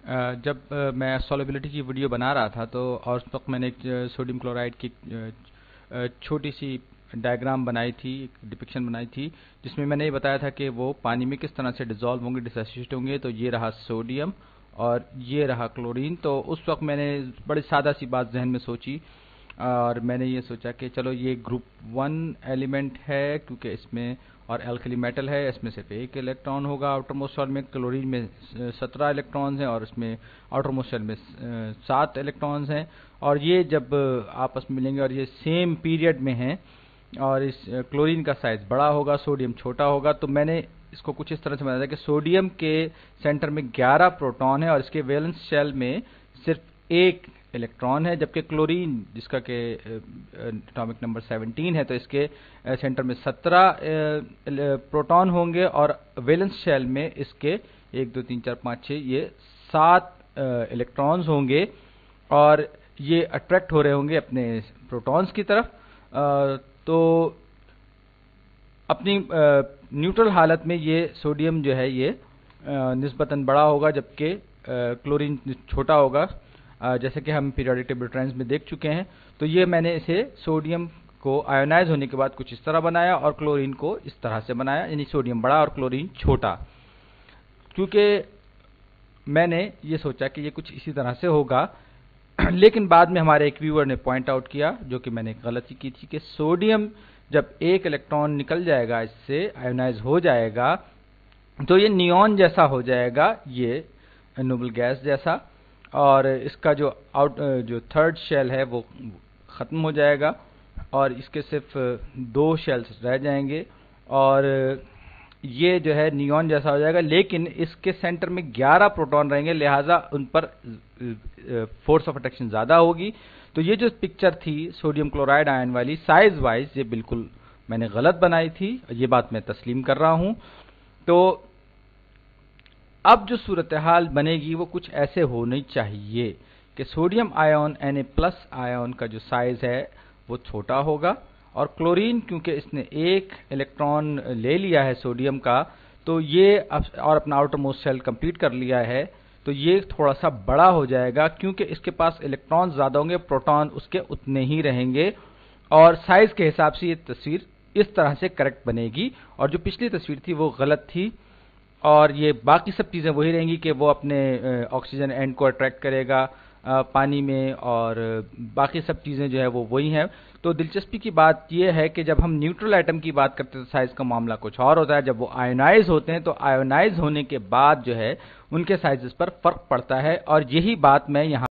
जब मैं सॉल्युबिलिटी की वीडियो बना रहा था तो और उस वक्त मैंने एक सोडियम क्लोराइड की छोटी सी डायग्राम बनाई थी, एक डिपिक्शन बनाई थी, जिसमें मैंने ये बताया था कि वो पानी में किस तरह से डिसॉल्व होंगे, डिसोसिएट होंगे। तो ये रहा सोडियम और ये रहा क्लोरीन। तो उस वक्त मैंने बड़ी सादा सी बात जहन में सोची और मैंने ये सोचा कि चलो ये ग्रुप 1 एलिमेंट है, क्योंकि इसमें और एल्कली मेटल है, इसमें सिर्फ एक इलेक्ट्रॉन होगा आउटर मोस्ट शेल में। क्लोरीन में 17 इलेक्ट्रॉन्स हैं और इसमें आउटर मोस्ट शेल में 7 इलेक्ट्रॉन्स हैं। और ये जब आपस में मिलेंगे और ये सेम पीरियड में हैं और इस क्लोरीन का साइज बड़ा होगा, सोडियम छोटा होगा। तो मैंने इसको कुछ इस तरह से बनाया था कि सोडियम के सेंटर में 11 प्रोटॉन है और इसके वैलेंस शेल में सिर्फ एक इलेक्ट्रॉन है, जबकि क्लोरीन जिसका के एटॉमिक नंबर 17 है, तो इसके सेंटर में 17 प्रोटॉन होंगे और वैलेंस शेल में इसके 1 2 3 4 5 6 ये 7 इलेक्ट्रॉन्स होंगे और ये अट्रैक्ट हो रहे होंगे अपने प्रोटॉन्स की तरफ। तो अपनी न्यूट्रल हालत में ये सोडियम जो है ये निस्बतन बड़ा होगा, जबकि क्लोरीन छोटा होगा, जैसे कि हम पीरियोडिक टेबल ट्रेंड्स में देख चुके हैं। तो ये मैंने इसे सोडियम को आयोनाइज होने के बाद कुछ इस तरह बनाया और क्लोरीन को इस तरह से बनाया, यानी सोडियम बड़ा और क्लोरीन छोटा। क्योंकि मैंने ये सोचा कि ये कुछ इसी तरह से होगा, लेकिन बाद में हमारे एक व्यूअर ने पॉइंट आउट किया, जो कि मैंने गलती की थी, कि सोडियम जब एक इलेक्ट्रॉन निकल जाएगा, इससे आयोनाइज हो जाएगा, तो ये नियॉन जैसा हो जाएगा, ये नोबल गैस जैसा, और इसका जो थर्ड शेल है वो ख़त्म हो जाएगा और इसके सिर्फ 2 शेल्स रह जाएंगे और ये जो है नियॉन जैसा हो जाएगा। लेकिन इसके सेंटर में 11 प्रोटॉन रहेंगे, लिहाजा उन पर फोर्स ऑफ अट्रैक्शन ज़्यादा होगी। तो ये जो पिक्चर थी सोडियम क्लोराइड आयन वाली, साइज वाइज ये बिल्कुल मैंने गलत बनाई थी, ये बात मैं तस्लीम कर रहा हूँ। तो अब जो सूरत हाल बनेगी वो कुछ ऐसे होनी चाहिए कि सोडियम आयन Na+ आयन का जो साइज है वो छोटा होगा और क्लोरीन, क्योंकि इसने एक इलेक्ट्रॉन ले लिया है सोडियम का, तो ये और अपना आउटर मोस्ट शेल कंप्लीट कर लिया है, तो ये थोड़ा सा बड़ा हो जाएगा, क्योंकि इसके पास इलेक्ट्रॉन ज़्यादा होंगे, प्रोटॉन उसके उतने ही रहेंगे और साइज के हिसाब से ये तस्वीर इस तरह से करेक्ट बनेगी। और जो पिछली तस्वीर थी वो गलत थी और ये बाकी सब चीज़ें वही रहेंगी कि वो अपने ऑक्सीजन एंड को अट्रैक्ट करेगा पानी में और बाकी सब चीज़ें जो है वो वही हैं। तो दिलचस्पी की बात यह है कि जब हम न्यूट्रल एटम की बात करते हैं तो साइज़ का मामला कुछ और होता है। जब वो आयोनाइज होते हैं तो आयोनाइज होने के बाद जो है उनके साइजेस पर फ़र्क पड़ता है और यही बात मैं यहाँ